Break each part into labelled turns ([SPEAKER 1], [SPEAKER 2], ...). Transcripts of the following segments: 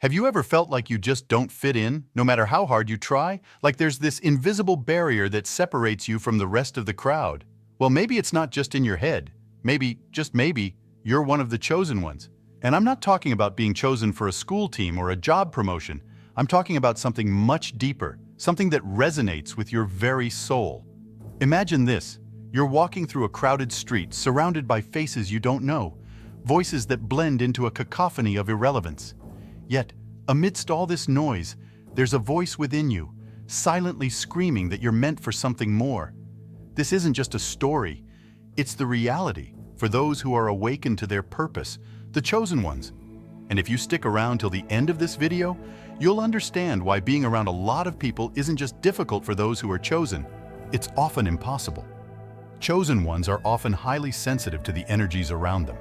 [SPEAKER 1] Have you ever felt like you just don't fit in, no matter how hard you try? Like there's this invisible barrier that separates you from the rest of the crowd? Well, maybe it's not just in your head. Maybe, just maybe, you're one of the chosen ones. And I'm not talking about being chosen for a school team or a job promotion. I'm talking about something much deeper, something that resonates with your very soul. Imagine this. You're walking through a crowded street surrounded by faces you don't know, voices that blend into a cacophony of irrelevance. Yet, amidst all this noise, there's a voice within you, silently screaming that you're meant for something more. This isn't just a story, it's the reality for those who are awakened to their purpose, the chosen ones. And if you stick around till the end of this video, you'll understand why being around a lot of people isn't just difficult for those who are chosen, it's often impossible. Chosen ones are often highly sensitive to the energies around them.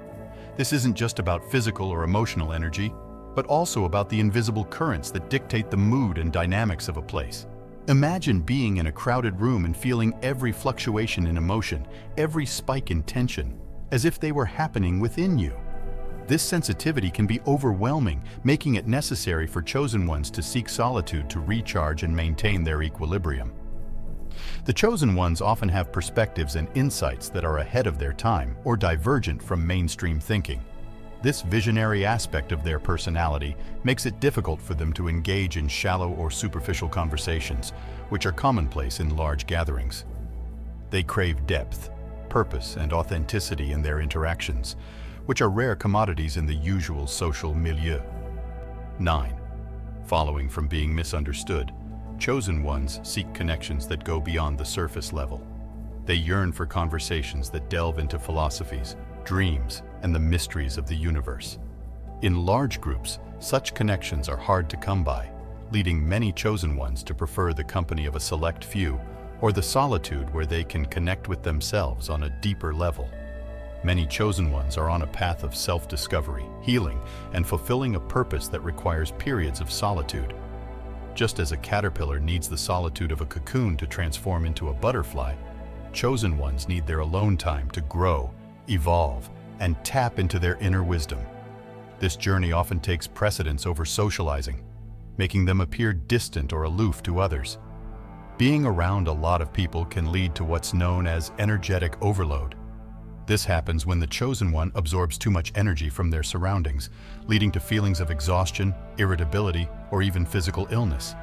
[SPEAKER 1] This isn't just about physical or emotional energy, but also about the invisible currents that dictate the mood and dynamics of a place. Imagine being in a crowded room and feeling every fluctuation in emotion, every spike in tension, as if they were happening within you. This sensitivity can be overwhelming, making it necessary for chosen ones to seek solitude to recharge and maintain their equilibrium. The chosen ones often have perspectives and insights that are ahead of their time or divergent from mainstream thinking. This visionary aspect of their personality makes it difficult for them to engage in shallow or superficial conversations, which are commonplace in large gatherings. They crave depth, purpose, and authenticity in their interactions, which are rare commodities in the usual social milieu. 9. Following from being misunderstood, chosen ones seek connections that go beyond the surface level. They yearn for conversations that delve into philosophies, dreams, and the mysteries of the universe. In large groups, such connections are hard to come by, leading many chosen ones to prefer the company of a select few or the solitude where they can connect with themselves on a deeper level. Many chosen ones are on a path of self-discovery, healing, and fulfilling a purpose that requires periods of solitude. Just as a caterpillar needs the solitude of a cocoon to transform into a butterfly, chosen ones need their alone time to grow, evolve, and tap into their inner wisdom. This journey often takes precedence over socializing, making them appear distant or aloof to others. Being around a lot of people can lead to what's known as energetic overload. This happens when the chosen one absorbs too much energy from their surroundings, leading to feelings of exhaustion, irritability, or even physical illness.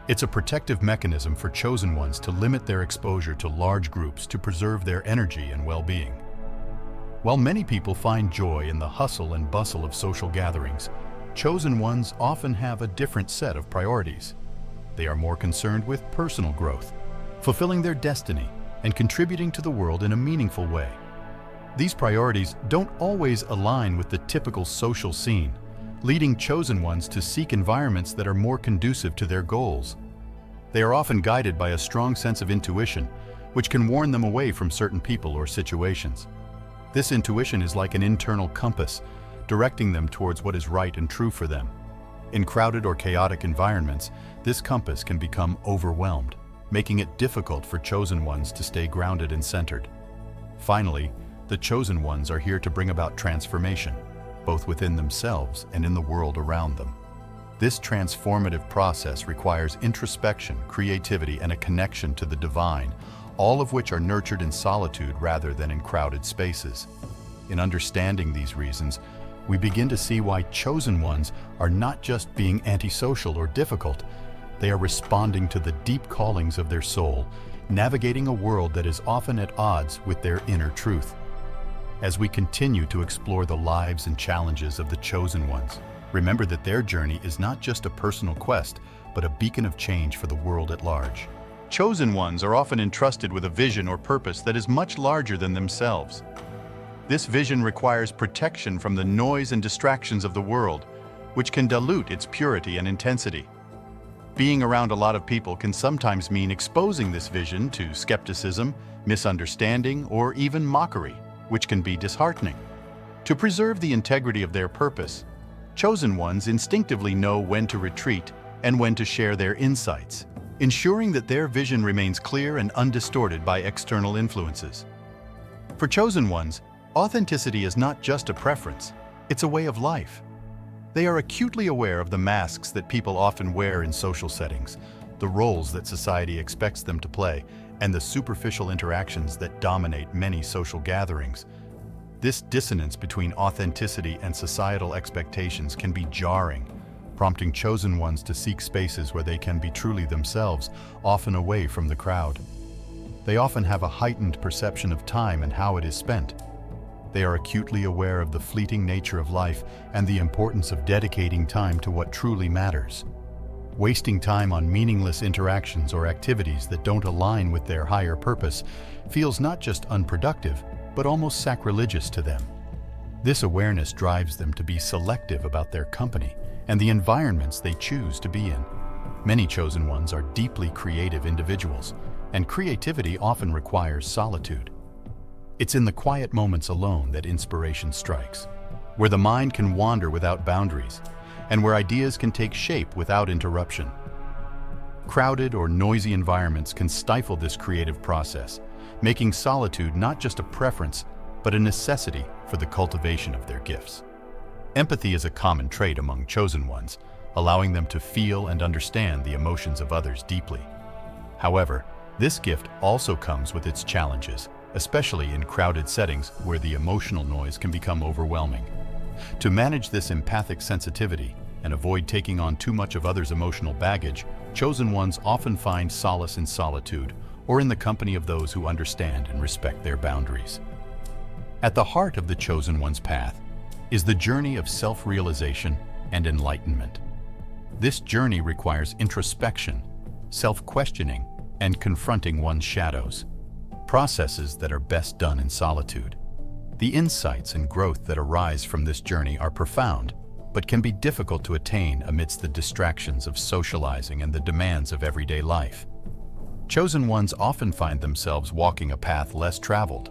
[SPEAKER 1] It's a protective mechanism for chosen ones to limit their exposure to large groups to preserve their energy and well-being. While many people find joy in the hustle and bustle of social gatherings, chosen ones often have a different set of priorities. They are more concerned with personal growth, fulfilling their destiny, and contributing to the world in a meaningful way. These priorities don't always align with the typical social scene, leading chosen ones to seek environments that are more conducive to their goals. They are often guided by a strong sense of intuition, which can warn them away from certain people or situations. This intuition is like an internal compass, directing them towards what is right and true for them. In crowded or chaotic environments, this compass can become overwhelmed, making it difficult for chosen ones to stay grounded and centered. Finally, the chosen ones are here to bring about transformation, both within themselves and in the world around them. This transformative process requires introspection, creativity, and a connection to the divine, all of which are nurtured in solitude rather than in crowded spaces. In understanding these reasons, we begin to see why chosen ones are not just being antisocial or difficult, they are responding to the deep callings of their soul, navigating a world that is often at odds with their inner truth. As we continue to explore the lives and challenges of the chosen ones, remember that their journey is not just a personal quest, but a beacon of change for the world at large. Chosen ones are often entrusted with a vision or purpose that is much larger than themselves. This vision requires protection from the noise and distractions of the world, which can dilute its purity and intensity. Being around a lot of people can sometimes mean exposing this vision to skepticism, misunderstanding, or even mockery, which can be disheartening. To preserve the integrity of their purpose, chosen ones instinctively know when to retreat and when to share their insights, ensuring that their vision remains clear and undistorted by external influences. For chosen ones, authenticity is not just a preference, it's a way of life. They are acutely aware of the masks that people often wear in social settings, the roles that society expects them to play, and the superficial interactions that dominate many social gatherings. This dissonance between authenticity and societal expectations can be jarring, prompting chosen ones to seek spaces where they can be truly themselves, often away from the crowd. They often have a heightened perception of time and how it is spent. They are acutely aware of the fleeting nature of life and the importance of dedicating time to what truly matters. Wasting time on meaningless interactions or activities that don't align with their higher purpose feels not just unproductive, but almost sacrilegious to them. This awareness drives them to be selective about their company and the environments they choose to be in. Many chosen ones are deeply creative individuals, and creativity often requires solitude. It's in the quiet moments alone that inspiration strikes, where the mind can wander without boundaries, and where ideas can take shape without interruption. Crowded or noisy environments can stifle this creative process, making solitude not just a preference, but a necessity for the cultivation of their gifts. Empathy is a common trait among chosen ones, allowing them to feel and understand the emotions of others deeply. However, this gift also comes with its challenges, especially in crowded settings where the emotional noise can become overwhelming. To manage this empathic sensitivity and avoid taking on too much of others' emotional baggage, chosen ones often find solace in solitude or in the company of those who understand and respect their boundaries. At the heart of the chosen one's path is the journey of self-realization and enlightenment. This journey requires introspection, self-questioning, and confronting one's shadows, processes that are best done in solitude. The insights and growth that arise from this journey are profound, but can be difficult to attain amidst the distractions of socializing and the demands of everyday life. Chosen ones often find themselves walking a path less traveled,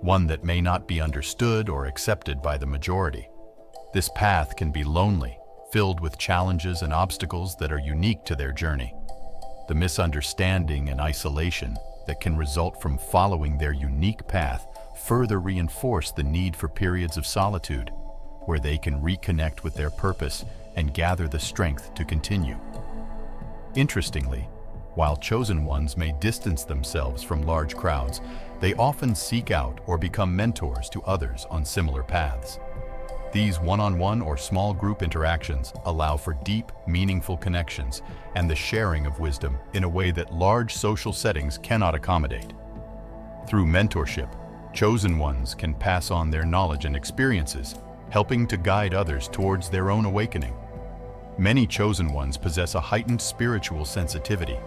[SPEAKER 1] one that may not be understood or accepted by the majority. This path can be lonely, filled with challenges and obstacles that are unique to their journey. The misunderstanding and isolation that can result from following their unique path further reinforce the need for periods of solitude, where they can reconnect with their purpose and gather the strength to continue. Interestingly, while chosen ones may distance themselves from large crowds, they often seek out or become mentors to others on similar paths. These one-on-one or small group interactions allow for deep, meaningful connections and the sharing of wisdom in a way that large social settings cannot accommodate. Through mentorship, chosen ones can pass on their knowledge and experiences, helping to guide others towards their own awakening. Many chosen ones possess a heightened spiritual sensitivity,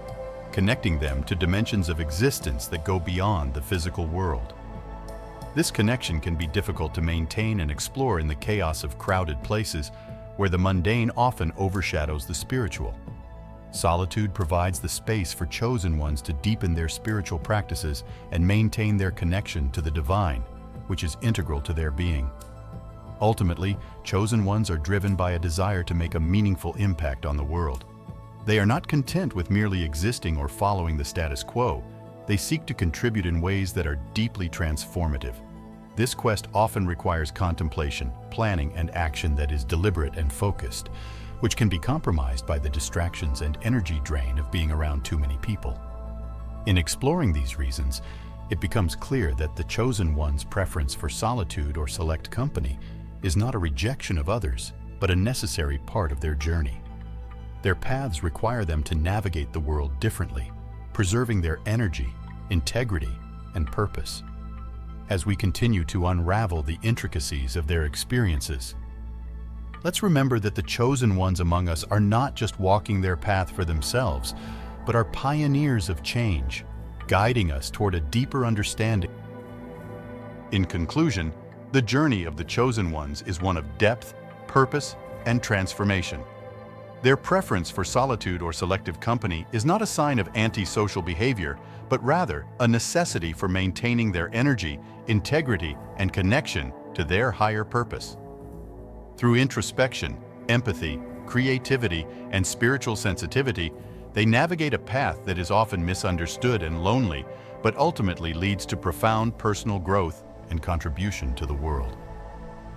[SPEAKER 1] connecting them to dimensions of existence that go beyond the physical world. This connection can be difficult to maintain and explore in the chaos of crowded places where the mundane often overshadows the spiritual. Solitude provides the space for chosen ones to deepen their spiritual practices and maintain their connection to the divine, which is integral to their being. Ultimately, chosen ones are driven by a desire to make a meaningful impact on the world. They are not content with merely existing or following the status quo. They seek to contribute in ways that are deeply transformative. This quest often requires contemplation, planning, and action that is deliberate and focused, which can be compromised by the distractions and energy drain of being around too many people. In exploring these reasons, it becomes clear that the chosen one's preference for solitude or select company is not a rejection of others, but a necessary part of their journey. Their paths require them to navigate the world differently, preserving their energy, integrity, and purpose. As we continue to unravel the intricacies of their experiences, let's remember that the chosen ones among us are not just walking their path for themselves, but are pioneers of change, guiding us toward a deeper understanding. In conclusion, the journey of the chosen ones is one of depth, purpose, and transformation. Their preference for solitude or selective company is not a sign of antisocial behavior, but rather a necessity for maintaining their energy, integrity, and connection to their higher purpose. Through introspection, empathy, creativity, and spiritual sensitivity, they navigate a path that is often misunderstood and lonely, but ultimately leads to profound personal growth and contribution to the world.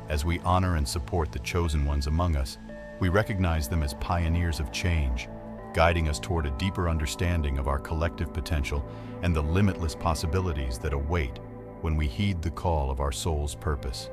[SPEAKER 1] As we honor and support the chosen ones among us, We recognize them as pioneers of change, guiding us toward a deeper understanding of our collective potential and the limitless possibilities that await when we heed the call of our soul's purpose.